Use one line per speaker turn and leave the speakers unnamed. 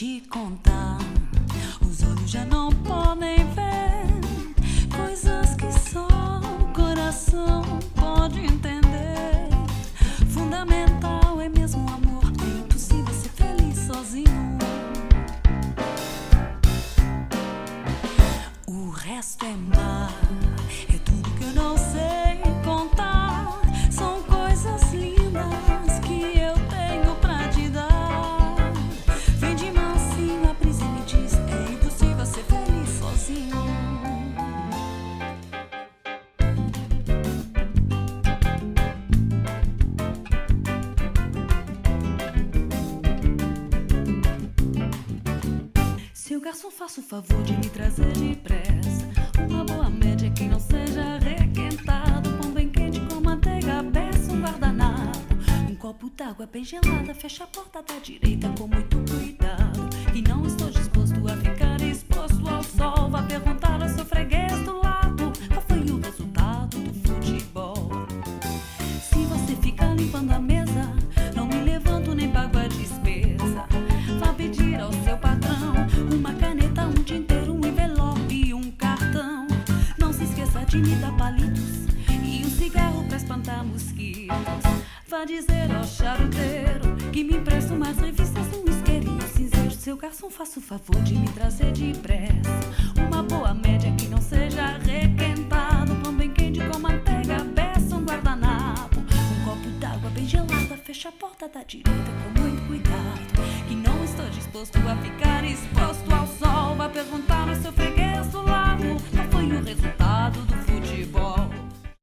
te contar. Os olhos já não podem ver coisas que só o coração pode entender. Fundamental é mesmo o amor, é impossível ser feliz sozinho. O resto é mar, é tudo que eu não sei contar. São coisas lindas que eu tenho pra te dar. Vem de mansinho, a brisa me diz, é impossível ser feliz sozinho. Seu garçom, faça o favor de me trazer depressa uma boa média que não seja requentado. Pão bem quente com manteiga, peça um guardanapo, um copo d'água bem gelada. Fecha a porta da direita com muito cuidado, e não estou disposto a ficar exposto ao sol. Vá perguntar ao seu freguês do lado qual foi o resultado do futebol. Se você ficar limpando a mesa, não me levanto nem pago a despesa. Vá pedir ao seu patrão uma caneta, um tinteiro, um envelope e um cartão. Não se esqueça de me dar palitos e um cigarro pra espantar mosquitos. Vá dizer ao charuteiro que me empresta umas revistas, um isqueirinho cinzeiro. Seu garçom, faça o favor de me trazer depressa uma boa média que não seja requentado. Pão bem quente com manteiga, peça um guardanapo, um copo d'água bem gelada. Fecha a porta da direita com muito cuidado, que não estou disposto a ficar